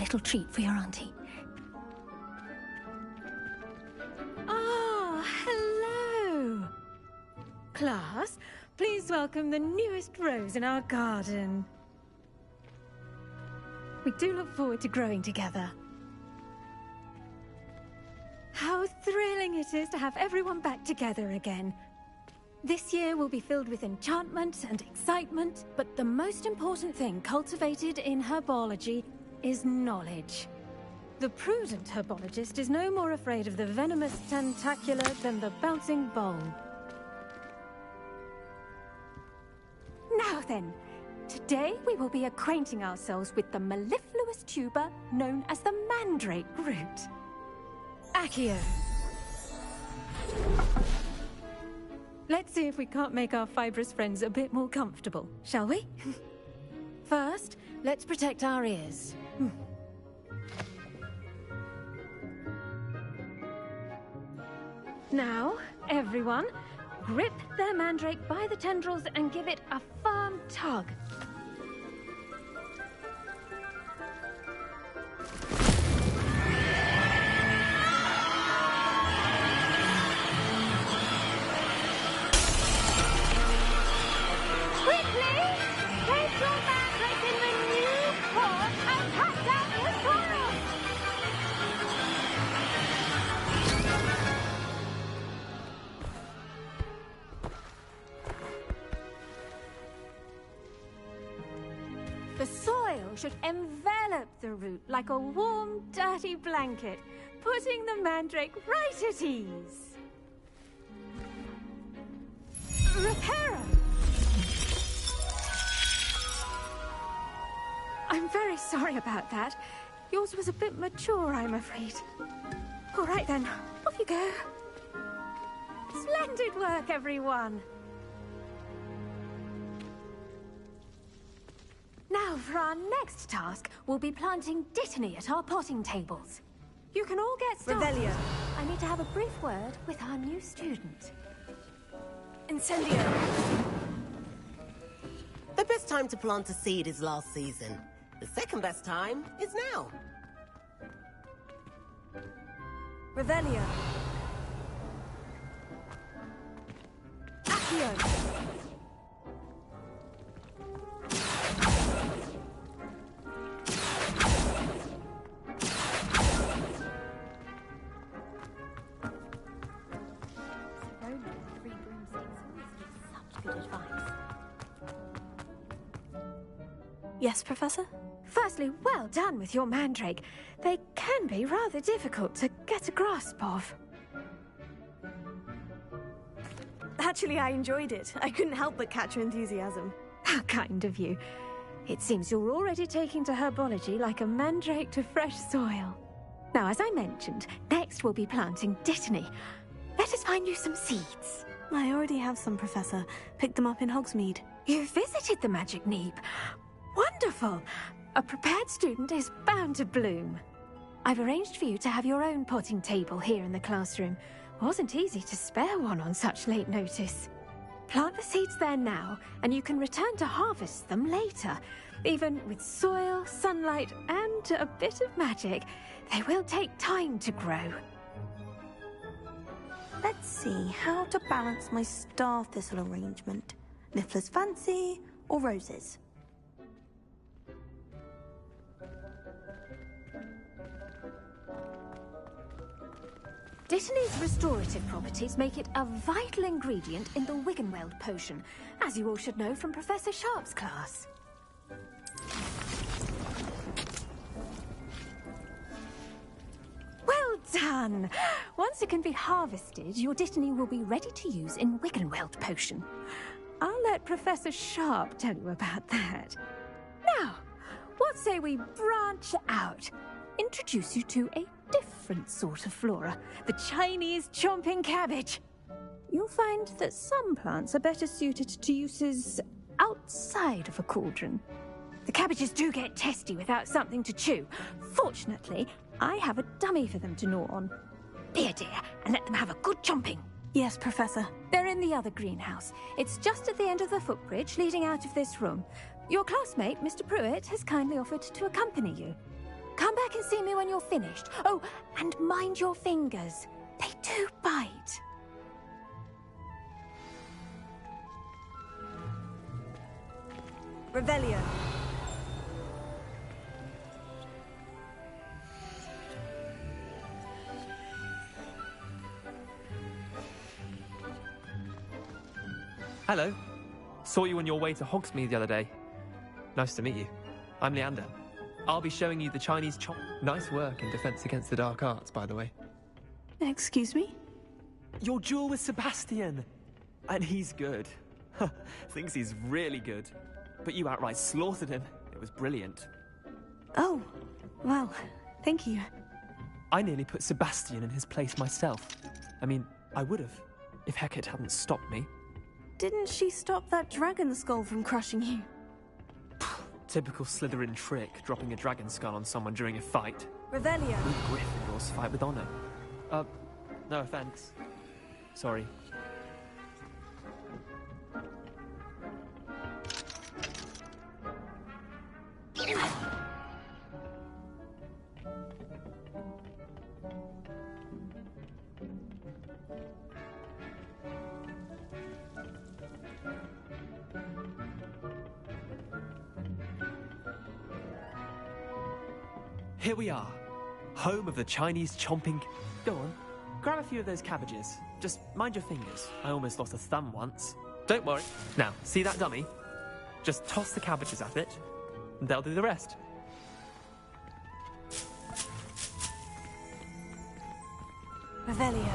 little treat for your auntie. Ah, hello! Class, please welcome the newest rose in our garden. We do look forward to growing together. How thrilling it is to have everyone back together again. This year will be filled with enchantment and excitement, but the most important thing cultivated in herbology is knowledge. The prudent herbologist is no more afraid of the venomous tentacula than the bouncing bulb. Now then, today we will be acquainting ourselves with the mellifluous tuber known as the mandrake root. Accio. Let's see if we can't make our fibrous friends a bit more comfortable, shall we? First, let's protect our ears. Now, everyone, grip their mandrake by the tendrils and give it a firm tug. The soil should envelop the root like a warm, dirty blanket, putting the mandrake right at ease. Reparo! I'm very sorry about that. Yours was a bit mature, I'm afraid. All right then, off you go. Splendid work, everyone! Now, for our next task, we'll be planting Dittany at our potting tables. You can all get started. Revelio. I need to have a brief word with our new student. Incendio. The best time to plant a seed is last season. The second best time is now. Revelio. Accio. Yes, Professor? Firstly, well done with your mandrake. They can be rather difficult to get a grasp of. Actually, I enjoyed it. I couldn't help but catch your enthusiasm. How kind of you. It seems you're already taking to herbology like a mandrake to fresh soil. Now, as I mentioned, next we'll be planting Dittany. Let us find you some seeds. I already have some, Professor. Picked them up in Hogsmeade. You visited the Magic Neep. Wonderful! A prepared student is bound to bloom. I've arranged for you to have your own potting table here in the classroom. Wasn't easy to spare one on such late notice. Plant the seeds there now, and you can return to harvest them later. Even with soil, sunlight, and a bit of magic, they will take time to grow. Let's see how to balance my star thistle arrangement. Niffler's Fancy or roses? Dittany's restorative properties make it a vital ingredient in the Wiggenweld potion, as you all should know from Professor Sharp's class. Well done! Once it can be harvested, your Dittany will be ready to use in Wiggenweld potion. I'll let Professor Sharp tell you about that. Now, what say we branch out? Introduce you to a different sort of flora, the Chinese chomping cabbage. You'll find that some plants are better suited to uses outside of a cauldron. The cabbages do get testy without something to chew. Fortunately, I have a dummy for them to gnaw on. Be a dear and let them have a good chomping. Yes, Professor. They're in the other greenhouse. It's just at the end of the footbridge leading out of this room. Your classmate, Mr. Pruitt, has kindly offered to accompany you. Come can see me when you're finished. Oh, and mind your fingers. They do bite. Revelio. Hello. Saw you on your way to Hogsmeade the other day. Nice to meet you. I'm Leander. I'll be showing you the Chinese chop. Nice work in Defense Against the Dark Arts, by the way. Excuse me? Your duel with Sebastian! And he's good. Thinks he's really good. But you outright slaughtered him. It was brilliant. Oh, well, thank you. I nearly put Sebastian in his place myself. I mean, I would have, if Hecate hadn't stopped me. Didn't she stop that dragon skull from crushing you? Typical Slytherin trick, dropping a dragon skull on someone during a fight. Revelio. Gryffindors fight with honor. No offense. Sorry. Here we are, home of the Chinese chomping... Go on, grab a few of those cabbages. Just mind your fingers. I almost lost a thumb once. Don't worry. Now, see that dummy? Just toss the cabbages at it, and they'll do the rest. Revelio.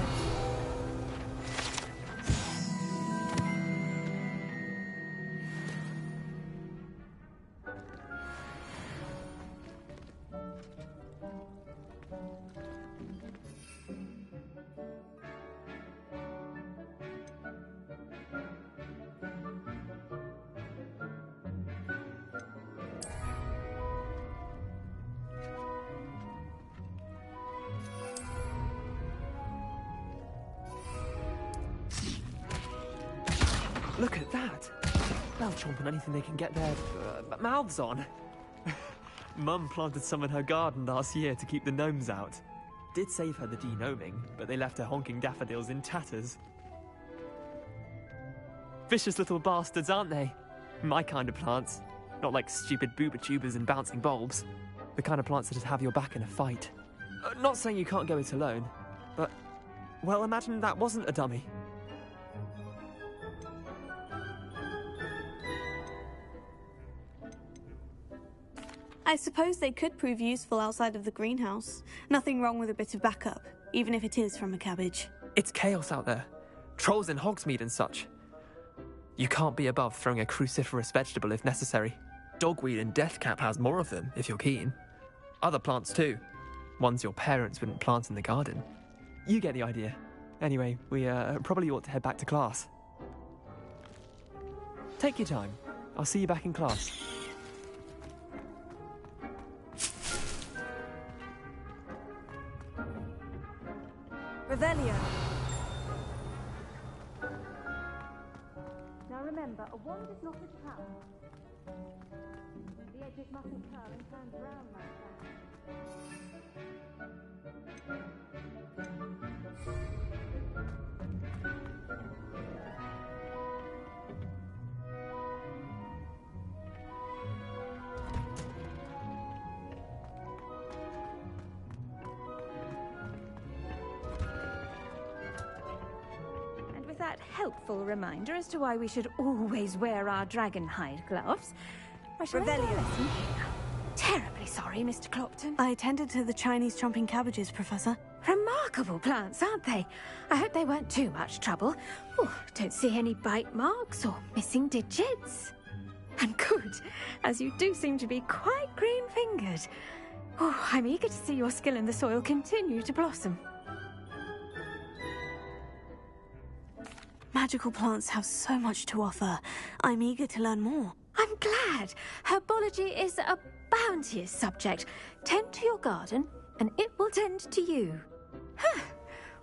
Look at that! They'll chomp on anything they can get their mouths on. Mum planted some in her garden last year to keep the gnomes out. Did save her the de-gnoming, but they left her honking daffodils in tatters. Vicious little bastards, aren't they? My kind of plants. Not like stupid booba tubers and bouncing bulbs. The kind of plants that'd have your back in a fight. Not saying you can't go it alone, but... well, imagine that wasn't a dummy. I suppose they could prove useful outside of the greenhouse. Nothing wrong with a bit of backup, even if it is from a cabbage. It's chaos out there. Trolls in Hogsmeade and such. You can't be above throwing a cruciferous vegetable if necessary. Dogweed and Deathcap has more of them, if you're keen. Other plants too. Ones your parents wouldn't plant in the garden. You get the idea. Anyway, we probably ought to head back to class. Take your time. I'll see you back in class. Revelio. Now remember, a wand is not a trap. The edges mustn't curl and turn brown like that helpful reminder as to why we should always wear our dragon hide gloves, I shall end our Revelio. lesson here. Terribly sorry, Mr. Clopton. I attended to the Chinese chomping cabbages, Professor. Remarkable plants, aren't they? I hope they weren't too much trouble. Oh, don't see any bite marks or missing digits. And good, as you do seem to be quite green-fingered. Oh, I'm eager to see your skill in the soil continue to blossom. Magical plants have so much to offer. I'm eager to learn more. I'm glad. Herbology is a bounteous subject. Tend to your garden, and it will tend to you. Huh.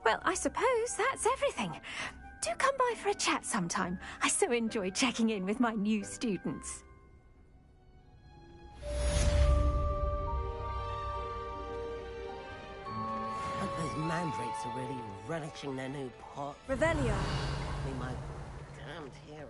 Well, I suppose that's everything. Do come by for a chat sometime. I so enjoy checking in with my new students. Those mandrakes are really relishing their new pot. Revelio. Me my damned hearing.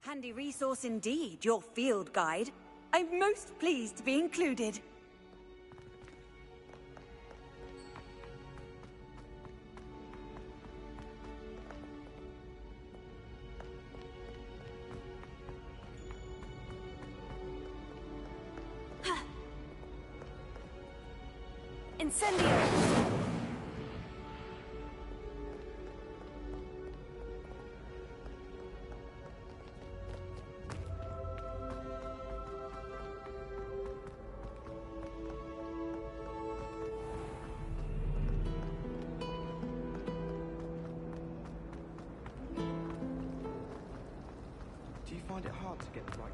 Handy resource indeed, your field guide. I'm most pleased to be included. Incendio! Do you find it hard to get the right?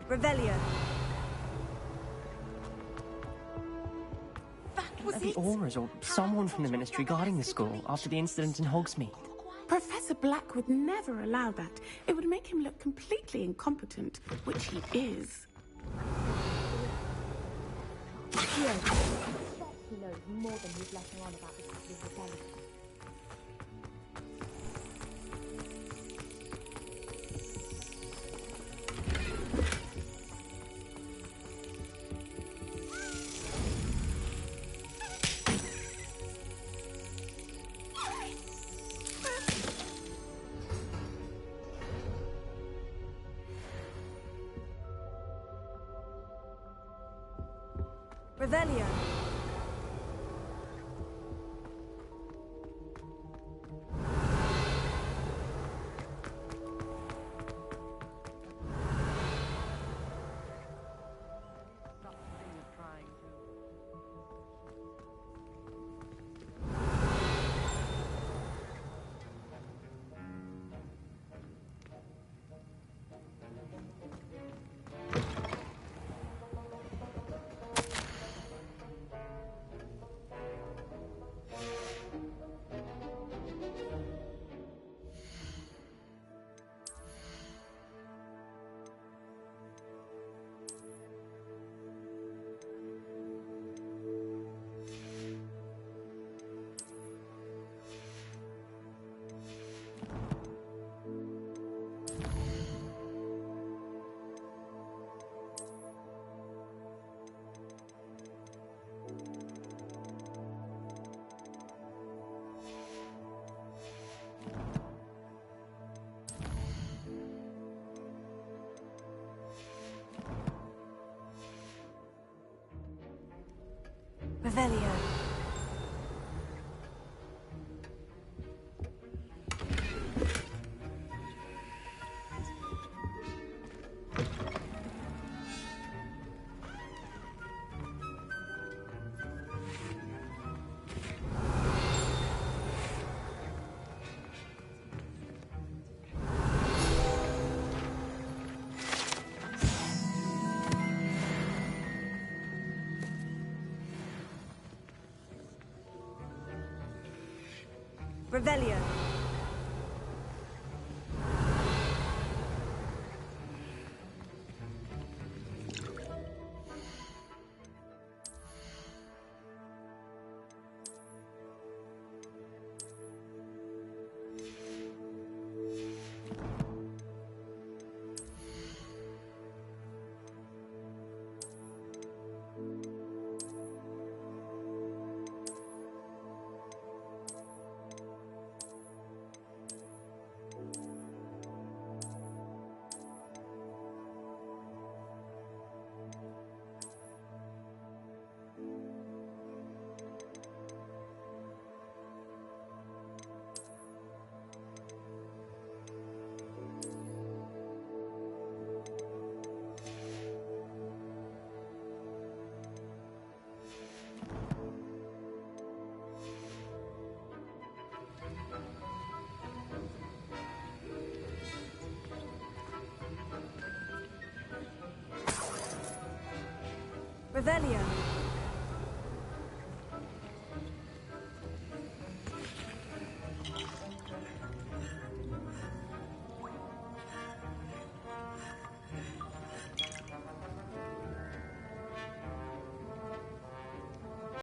Revelio. Are the Aurors or someone from the Ministry guarding the school after the incident in Hogsmeade? Professor Black would never allow that. It would make him look completely incompetent, which he is. He knows more than he's letting on about this rebellion. Revelio. Revelio. Revelio. Revelio.